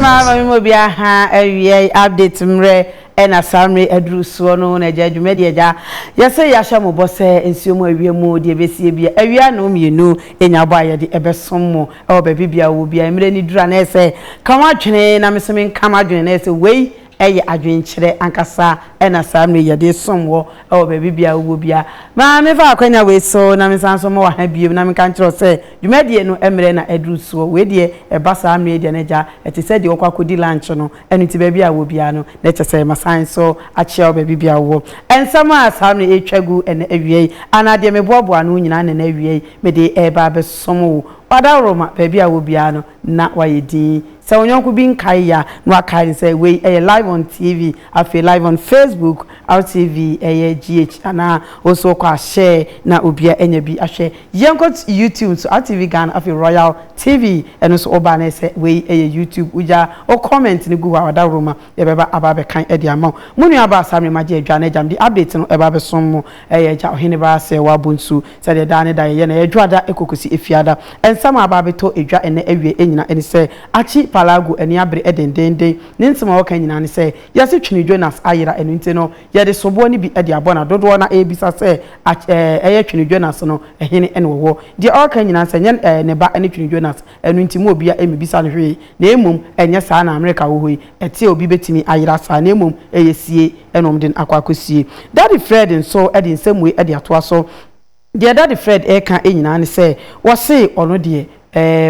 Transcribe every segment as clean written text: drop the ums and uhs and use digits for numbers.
Mama mo bia ha awie update mre ena samre adruso no na jadwuma de ja yese ya hya mo bose nsuo mu awie mu de besie bia awia no mienu enya bo aye de ebesom mo e wo ba bibia wo bia mre ni dura na ese kama dwene na mesemen kama dwene na ese wei eye adwenkyere ankasa ena samre ye de somwo e wo ba bibia wo bia ma me fa akwanya we so na me sanso mo wa ha biem na me kan kyerɛ se dwuma de no emre na adruso we de e ba samre de na ja eti se de okakodi lunch no enu ti ba bia wo bia no na kyese ma so achia ba bibia wo ensama asamre etwagu ene awie anade me boaboa no nyina na awie me de e ba be somo wada roma ba bia wo bia no na wayedi se wonyonko bi nkai ya no akai say we live on TV afi live on Facebook RTV GH ana also kwa share na obia enya bi ahwe yenko YouTube so RTV Ghana afi Royal TV eno so oba na say we YouTube uja o comment ni gu wada roma ye beba ababe kan edi ama munu aba asamre maje adwa na jam di update no eba be som mo ja ohene ba se wa bonsu se de da ne da ye na edwada ekokosi efiada ensama ababe to edwa ene awie enyina eni se achi palago eni abre edendende ninsema wo kan nyina ne se yase twene Jonas ayira enu nti no ye de sobo ni bi edi abona dodo na ebisa se eye twene Jonas no ehene ene wo de all kan nyina se nye ne ba ene twene Jonas enu nti mo bia emibisa no hwe na emum enye saa na America wo hoi eti obi betimi ayira saa na emum eyesie enom den akwakosie Daddy Fred nso edi nsemwe edi atoa so de Daddy Fred e kan enyina ne se wo se ono de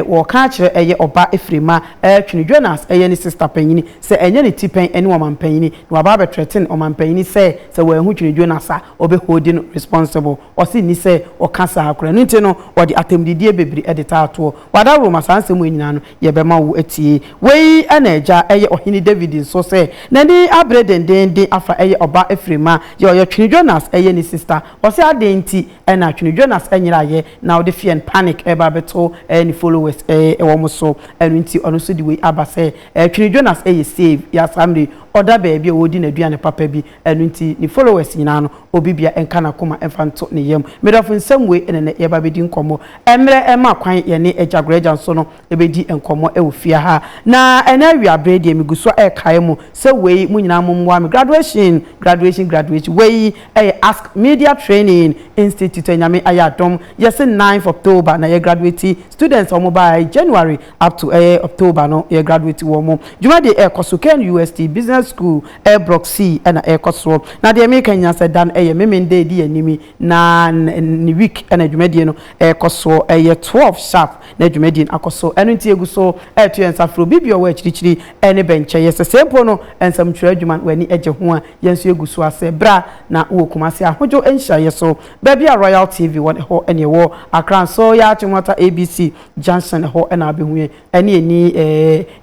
wo ka kire eye oba efrema twene Jonas eye ni sister panyini se enye ne tipen ene woman panyini no aba be threaten woman panyini se we hu twene Jonas a obe holding responsible o se ni se o kasa akora no nti no o de atemdidie bebri edita ato wada roma sansem enyina no ye be ma wo atie wei ana eja eye ohini David so se na ni abredendende afa eye oba efrema ye twene Jonas eye ni sister o se adenti na twene Jonas enyira ye na o de fear and panic eba beto followers ewo so enu nti ono so di we abase twene Jonas save ya samre oda baby odi na duane papa bi enu nti ni followers nyina no obibia enka na koma enfanto ne yam medafo nsam we ene ye ba bedi nkomo emre ema kwan ye ne ejagreja nso no ebedi enkomo ewofia ha na ena wi abrede emiguso kae mu se we mu nyina mu mwa graduation we ask media training institute nyame ayadom yes 9th October na ye graduate students omo by January up to October no ye graduate wo mo juma de Kosuken UST Business School Broxy na Koso na de American nya said dan memende di animi na ni week na jumadi no Koso 12 sharp na jumadi akoso enu nti eguso to ensafro bibio wa chirichiri ene benche yes sempo no ensam twere adwuma wani eje ho a yenso eguso ase bra na wo kumase ahojo enhya yeso baby a Royal TV won ho ene wo akran so ya chimota ABC Johnson ho na abehuye ene eni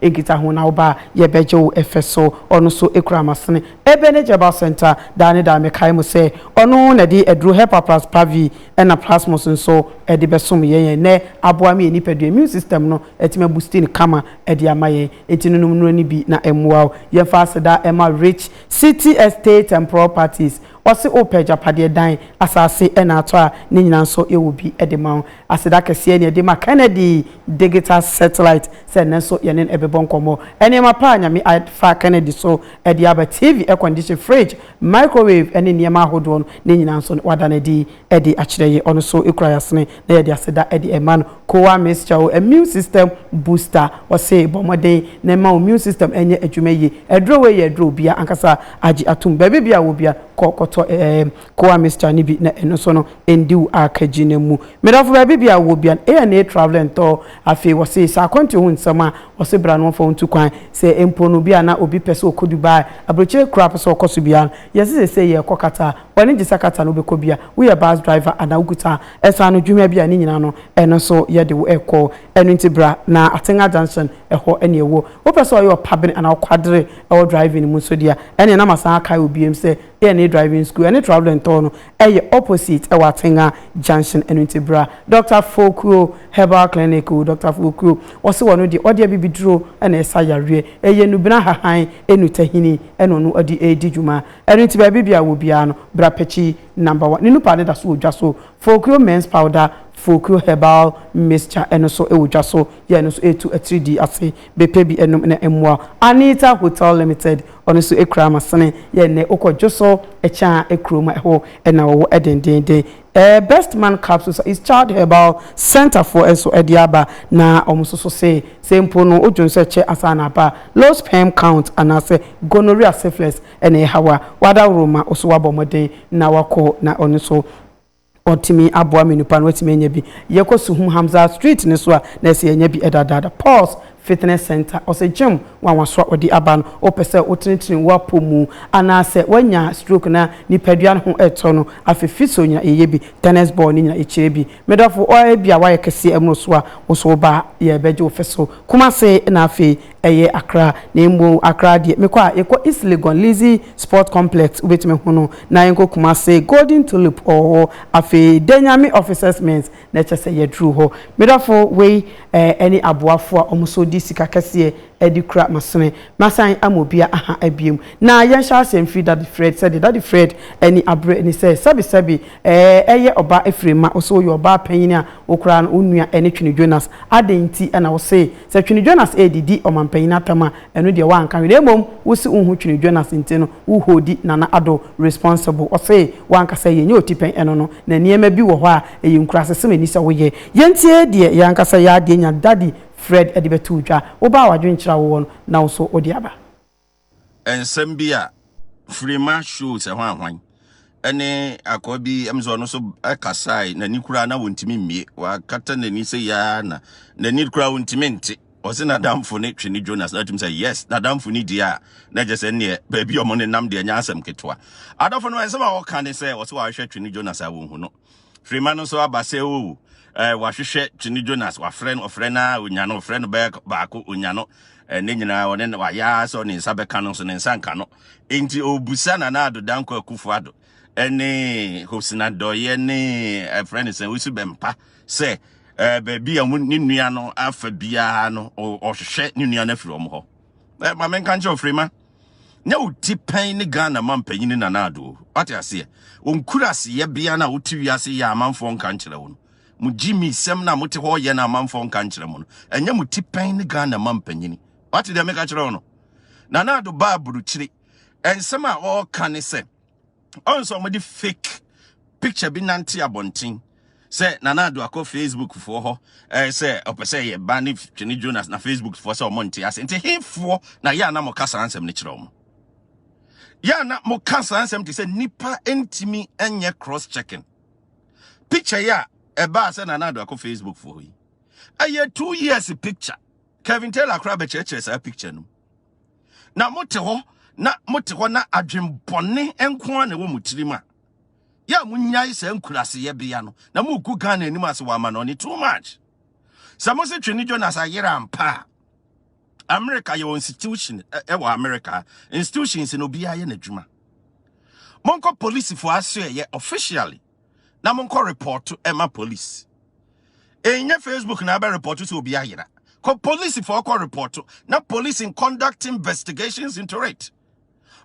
egita ho na oba ye bejo efeso ono so ekura masene ebene jeba center dane da me kai mu se ono na di edru hepa plus pavi na plasmos nso edi besom ye ne aboa me eni pedu immune system no etime boosting kama edi amaye etinunum no ni bi na emwa ye fa seda ema rich city estate and properties wasi opeja pade dan asase ena ato a ne nyina nso ewo bi edema aseda kese ne edema Kennedy digital satellite se ne nso ye ne ebebon komo ene ma pa nyame fa Kennedy so edi aba TV air condition fridge microwave ene niema hodo ne nyina nso wada na di edi akireye ono so ekura yasene na ye di aseda edi eman kowa mixture immune system booster wasi bomode ne ma immune system enye adwumaye edrowe ye edro bia ankasa agi atum baby bia wo bia kokoto kowa mixture ni bi na eno so no endiu akagine mu medafo baby bia wo bia na traveling to afi wasi sa konti hu nsama wasi bra no fo ntu kwan se empono bia na obi pese okodubai abroche crap so okoso bia yesi se ye kokata wani gisakata no beko bia we bus driver ana uguta esa no dwuma bia ni nyina no eno so ye de wo eko eno nti bra na Atenga Junction eho ene ewo wo pese o ye opabene ana okwadre e driving mu so dia ene na masa kai obiem se ye driving school any traveling tono opposite Atenga Junction eno nti bra Dr. Fokuo Herbal Clinic Dr. Fokuo wose wono de ode bibidro ena esa yare nu bina hahan enu tahini eno no odi edijuma eno nti ba bibia wo bia no bra pechi number 1 ninu pa da so odwa so Fokuo men's powder Foku Herbal Mixture and so ewuja so ye no so etu 3D ase bepe bi enum na emwa Anita Hotel Limited ono so ekra masene ye ne okojo so echa ekroma ho na wo edendende Best Man Capsules is Child Herbal Center for eso ediaba na omusoso say sempo no ojonso che asana ba low sperm count and ase gonorrhea syphilis ene hawa wada roma oso wabomode na wako na ono so otimi aboa menupa no otimi enya bi yekosuhum Hamza Street ne so a na se enya bi edadada Pulse Fitness Center ose gym wanwaso odi aba no opese otinitini wapomu anase wanya stroke na nipadua ho eto no afefiso nya eye bi tennis ball ni nya echire bi medafo o bia wa yekese emro so a oso ba ye beje ofeso kuma se na afi eye Accra na emu Accra de mekwa yeko East Legon Lizzy Sport Complex ubetime hono na yenko kuma se Golden Tulip o afi Denyami Officers Men's na chese ye drew ho medafo we any aboafo a omuso di sika kese edi kra masone masan amobia aha abiem na yen sha semfi that Fred said that Fred any abre ni say sabi eye oba efrema oso yo oba panyin a okra no onua ene Twini Jonas adenti na wo say Twini Jonas edidi omampanyin atama eno de wa anka we mom wo si unhu Twini Jonas ntino wo hodi nana ado responsible o say wa anka say yenye otipen eno no na niema bi wo ho a eyi nkra sese mani se wo ye yentie de ya anka say ya de nya daddy Fred edibetu dwa oba wadwenkyira wo na wo so odi aba ensem bia frema show se hwan ene akobi emzo no so akasai na nikura na wontimi mmie wa kata na ni se ya na nikura wontimi nti o se na damfo ne Twini Jonas na tum say yes na damfo ni dia na je se ne ba bi omo ne nam de nya asem ketwa adofo no ensem a wo kan ne se wo se wa hwe Twini Jonas a wo hu no frema no so abase o wahwehwe Twini Jonas wa friend na onya no friend ba ko onya no ne nyina wone wa ya so ne nsa beka no so ne nsa nka no enti obusa na ado danko akufo ado ene hosina doye ne friend sen wisu bempa se ba bia mu ni nua no afa bia no ohwehwe ni nua na firi omo ho ma menka nche ofrima nya utipan ni Ghana mampanyin na ado ate ase onkura se ye bia na wotiwi ase ya amanfo nka nkyere wo mu Jimmy sem na mote ho ye na amanfo nka nkyere mo no enya mutipan ni Ghana mampanyin ate de meka kyere wo no na ado ba burukyire ensem a o kan se onso mo di fake picture bi nante abontin se na ado akọ Facebook fo ho se opese ye ba ni Twini Jonas na Facebook fo se o monte ase nti hefo na ya na mo kasa ansem ni kyere wo ya na mo kasa ansem ti se nipa entimi enye cross checking picture ya eba se na ado akọ Facebook fo yi aye 2 years picture Kevin Taylor crab church sa picture no na mote ho na adwembone enko na wo mutirima ya munyai se nkurase ye bia no na mu ku Ghana anim ase wa ma no ni too much samose Twini Jonas ayera ampa America your institution ewa America institutions no bia ye na dwuma monko police for aso ye officially na monko report to Emma police enye Facebook na ba report to obi ayera ko police for ko report na police in conduct investigations into it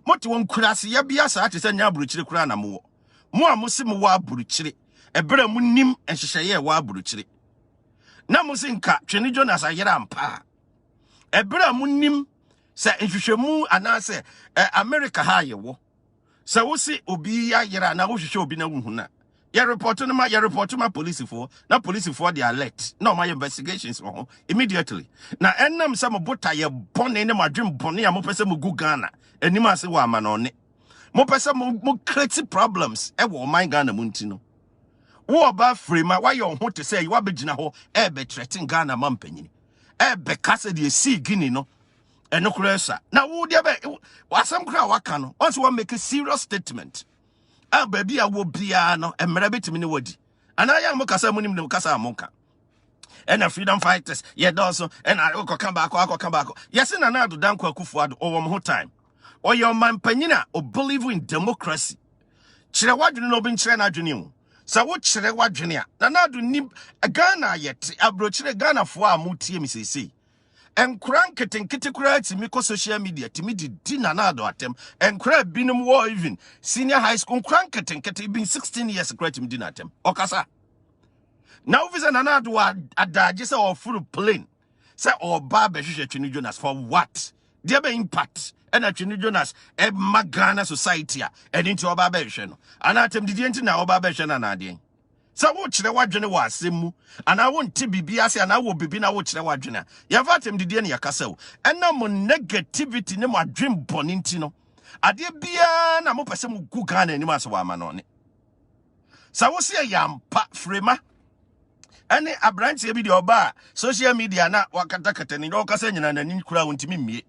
moti won kurase ya bia sa ate sanya aburukyire kura na mo amusi mo wa aburukyire ebere mu nim enhyehyeye wa aburukyire na musi nka Twini Jonas ayera ampa ebere mu nim se enhwehwemu anase America ha yewo se wosi obi ayera na wo hwehwe obi na wuhuna ya report ma police for na police for the alert na my investigations immediately na enam some bota ye bone ne madwem bone ya mo pese mo gu Ghana enim ase wa ama no ne mo pese mo create problems e wo man Ghana mu ntino wo ba frame why your ho to say you abegina ho e be threaten Ghana mampanyin e be kase de si gini no eno kuresa na wo de be wasam kura waka no once we make a serious statement baby a wo bia no emre betimi ne wodi anaya mo kasa munim ne kasa amonka ena freedom fighters ye also ena akoka baako yes na ado danko akufo ado owo mo time o your man panyina o believe in democracy kire wadwene no bi nkire na adwene mu sa wo kire wadwene a na ado ni Ghana yet abro kire Ghana fo a mutie mi sesei enkran ketenkete kura timi ko social media timi di na ado atem enkra binum wo even senior high school enkran ketenkete been 16 years kura timi di na atem okasa Now officer Nanado adaje say or full plane. Say or barbe Twini Jonas for what? There be impact. And Twini Jonas e magana society and into oba behwe no. Ana atem didi enti na oba behwe na na ade. So wo kire wadwene wa asemu ana wo nti bibia se ana wo bibi na wo kire wadwene. Ya fatem didi ne yakasa wo. Ena mo negativity ne mo adwem boni nti no. Ade bia na mo pese mo gu Ghana ni maso wa ama no ne. Sa wo se yampa frema ane abranche bi de oba social media na wakatakata ni do kasa nyina na ni kura wontimi mie.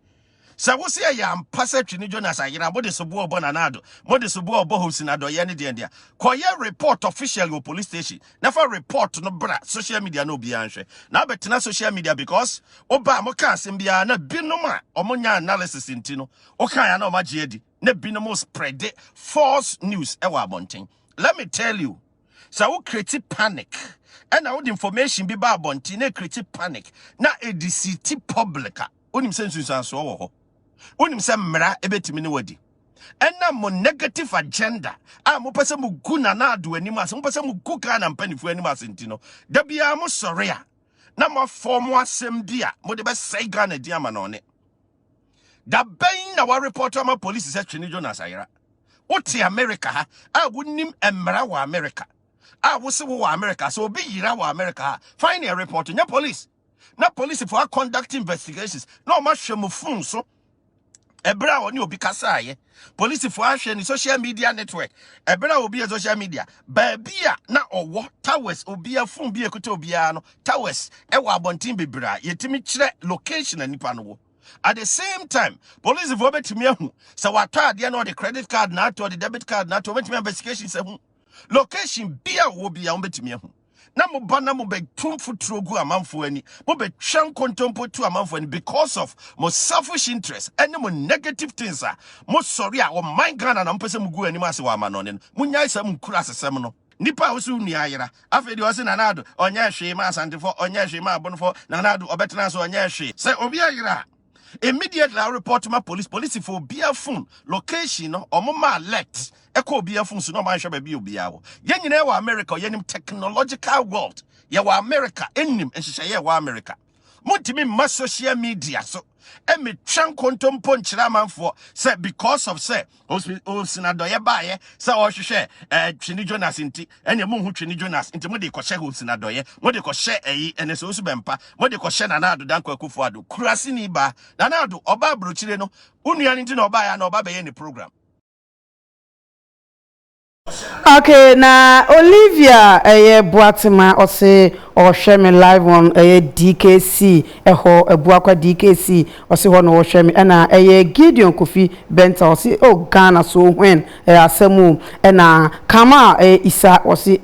Sa wo se yampa sa Twini Jonas ayira mo de sobo obo na nado mo de sobo obo hosi na do ye ne de koye report officially police station na fa report no bra social media no bia nhwe na betena social media because oba mo ka asem bia na binom a omonya analysis ntino o kan ya na o magye adi na binom spread false news e wa abonten. Let me tell you, so we create panic and now the information be ba abonten na create panic na e deceive public onim sense so wo ho onim se mra ebetimi ne wadi ena mo negative agenda a mo pese mo gu na ado anim ase mo pese mo gu ka na mpanifu anim ase ntino da bia mo sore a na mo form asem dia mo de be say Ghana dia ma no ne da ben na wa report am police say Twini Jonas ayira oti America ha a wonim emra wa America a wo se wo America so obi yira wa America find a report nya police na police for conduct investigations no ma hwemo fun so ebra oni obi kasa aye police for ahwe ni social media network ebra obi e social media ba bia na owo towers obi afun bi ekuta obi a no towers e wa abontin bebra yetimi kire location anipa no wo. At the same time, police for betimi ahu se wata ade na the credit card na to the debit card na to betimi investigation se hu location bia wo bia betimi ahu na mo ba na mo be tumfu trogu amanfo ani mo be twan kontompo tu amanfo ani because of mo selfish interest and mo negative things mo sorry o mind Ghana na mpese mo gu ani ma se wa amanone mo nyai se mo kura asesem no nipa osu ni ayira afedi o se nanado onye hwe ma asantefo onye hwe ma abonfo nanado obetena so onye hwe se obi ayira. Immediately I report to my police for beer phone location no omoma alert echo beer phone so no man shebe bi obia wo ye nyina wa America ye nim technological world ye wa America enim enhye ye wa America montimi ma social media so emi twan kontompo nkyira manfo say because of say osinado ye baaye say o hwehwe Twini Jonas nti ene mo hu Twini Jonas nti mo de ko hye osinado ye mo de ko hye eyi ene so osu bempa mo de ko hye Nanado Danko Akufo-Addo kurasi ni ba Nanado oba abrochire no unua nti na oba ya na oba be ye ni program. Okay, na Olivia Boatima ose ohwe me live on DKC eho ebuakwa DKC ose ho no ohwe me na Gideon Kofi Benta ose Ghana so when asemu na Kama Isa ose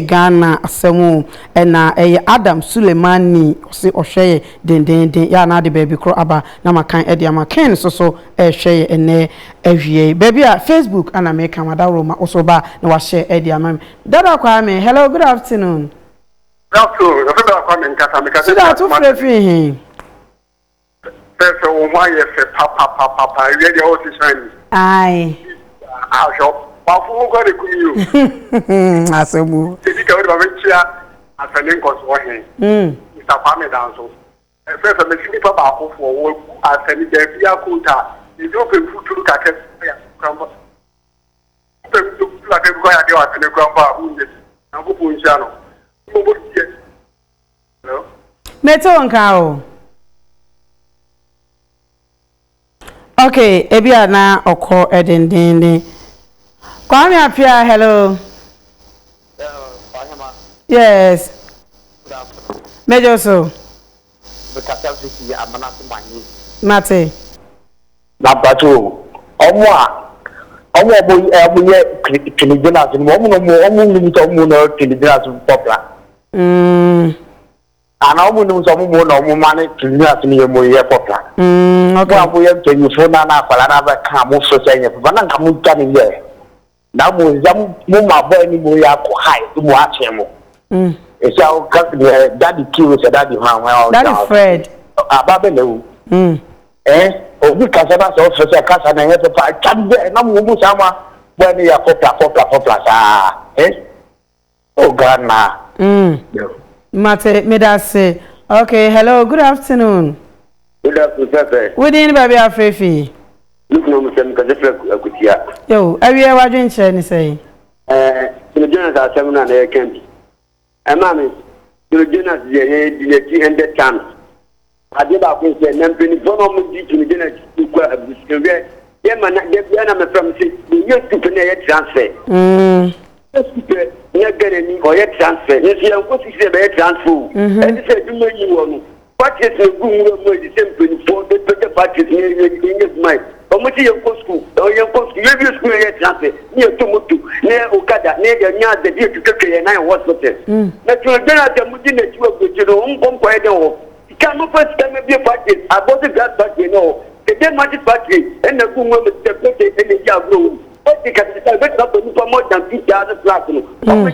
Ghana asemu na Adam Sulemani ose ohwe den ya na de baby kro aba na makan amaken so ehwe ene ehwie baby a Facebook ana me Kamada Roma also ba na wa share Eddie Amami. Dada Kwame, hello, good afternoon. Good afternoon. Dada Kwame, Nkasa. Sida tu free. So why is papa? You ready all this time? Aye. I'll show. Bafu go de kumi you. Asemu. Did you go to Ventura as an income for him? Mr. Kwame Danso. First of all, me papa for as an India kuta. You don't pay food to kake. Like a guy I the grandpa who is a good channel. Meto nkao. Okay, ebia na oko edendende. Kwame apia, hello. Yes. Mejo so. Mate. Nabato. Omwa. Twini Jonas no Twini Jonas popular. And no Twini Jonas no ye popular. Okay. We telephone na kwala na so say but na kamu tani ye. Na mo jam mo ma boy ni mo ya ko high to mo ache mo. E say daddy kill say daddy han. Daddy Fred. Ababele o. Obi kasaba so officer kasa na yeto pa chambe na mu sama bani ya popla sa Ghana Mate, medase. Okay, hello, good afternoon. Good afternoon, sir. We didn't baby afrefi. Look, no, Mr. Kutia. Yo, are you ever drinking? Say, the journals are 7 and they can be. And mammy, the journals, the 300 times. I did not think that Nampini Bono to the journals to quite a bit. Yeah, man, I'm from the years to pay transfer. Not getting or yet transfer. You see, what is a transfer? And it's a million. What is a good simple for the better parties in his mind? Or much your school, or your post, you school yet transfer near Tomutu, near Okada, near your yard, the dear to Turkey and I was with it. Natural general, the Mudina, you have to your own quite all. You cannot first time be a party. I bought the glass party, you know. The dead magic party and the woman with the birthday in the yard room. What they can decide up for more than 50,000 platinum. From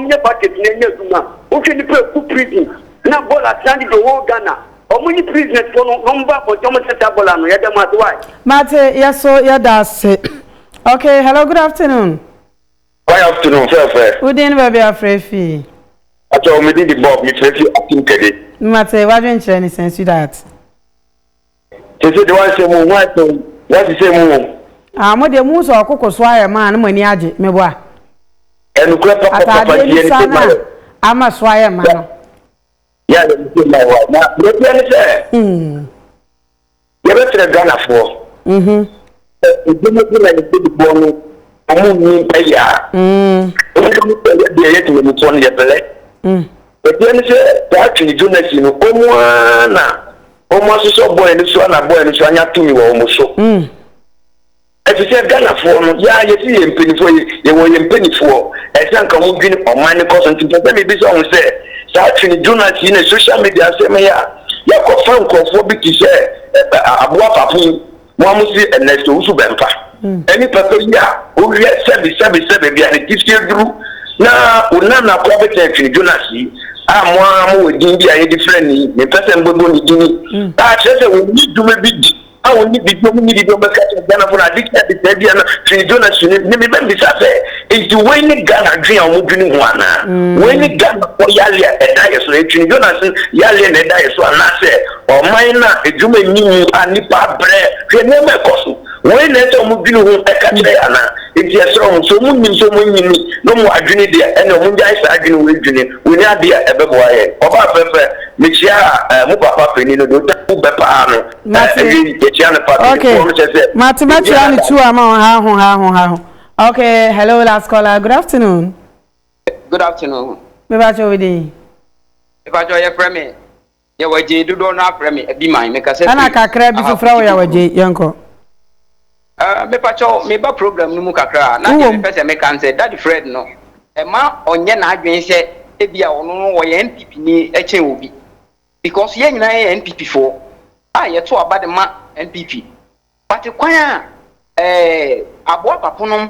your pocket in your Zuma. Who can you put prison? Now, what I send the whole Ghana. How many prisoners for number for Thomas Tabolan? Mate, yes, so yeah, that's it. Okay, hello, good afternoon. Good afternoon, sir. Good day, baby afrefi. I told me the Bob, me tell you, I think it. Mate, why don't you any sense to that? They said the one say what is say Mo de mu so kokko so aye man mo ni age me boa. Enu kura papa die ni ama so aye man no. Ya de mi my wife. Na we be ni say. Ya be tire Ghana for. E de mo na ni de bo no. Amu ni aya. O mo de ye to ni to ni ye bele. E de ni say that ni journalist no o mo na. O mo so boy ni so na boy ni so anya tumi wo mo so. If you say Ghana for no, yeah, you see him penny for you were in penny for. I think I'm moving on money cost and let me be so say. So actually, do not in social media say me ya confirm conformity to say Abua Papu, Wamusi and next to Usubempa. Any person ya who yet 7 be and it still do. Now, Unana private actually do not see. I'm one with India different. The person will go to I said we need to maybe. I will need to be Ghana for addiction at the Canadian Jonas. Maybe it's the way in Ghana dream of moving one. When it Ghana for Yalia and Dias, Jonas, Yalia and Dias, or Nasa, or Mina, a Juma New and Nipa Bread, can never cost. When it's a moving home, a Catriana, it's a strong, so moving so many, no more agony there, and no one guys agony with Juni. We are there a boy, or Papa, Michia, Mupapa Penino, Papa, okay. Mathematically, 2 amount. Okay, hello, last caller. Good afternoon. Good afternoon. Me ba cho widi. If I join your friend, you were J. Do not friend me be mine. Make us say, Ana kakra bi fufra wo ya waje yanko. Me pacho me ba problem no mu kakra. Na je person me kan say that Fred no. E ma onye na adwen say e bia ono wo ye NPP ni e chen obi. Because ye nyina ye NPP for. Ye to abade ma NPP. But kwan Abua Paponom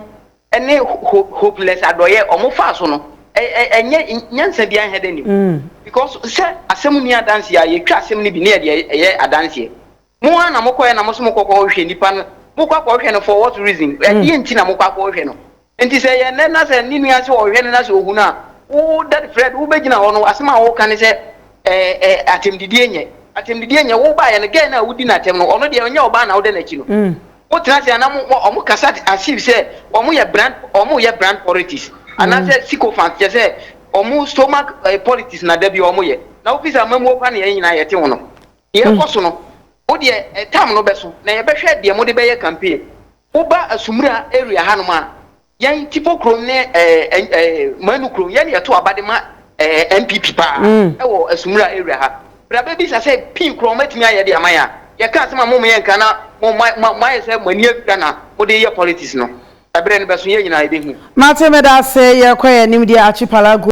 ene hopeless adoye omo fa so no. Enye nyansa bia hede ni. Because say asem ni adanse ya ye twa asem ni bi na ye adanse. Mo ana mokoye na mo so mokoko hwe nipa no. Mokwa hwe no for what reason? Ye nti na mokwa hwe no. Enti say ye na say ni nua se o hwe na say ohu na. Wo that Fred wo begina ho no asem a wo kan say atemdidi enye. Atemdidi enye wo ba ye no gen na wudi na atem no ono de onye oba na wo de na chi no. Wo tena say na omo kasa achieve say omo ye brand politics. Ana say sycophant je say omo stomach politics na da bi omo ye. Na officer mamu kwa na ye nyina ye te ho no. Ye koso no. Wo de time no beso na ye behwe de mo de be ye campaign. Wo ba asumura area hanom a yan tipo krom ne manu krom ye ne to abade ma MPP pa e wo asumura area ha. Brabe bi say pin krom matimi aye de amaya. Ye ka asema mo ye nka na mo ye say mani afira na wo de ye politics no. Abre ne beso ye nyina ye de hu. Matemeda say ye kwa ye nim de achipalago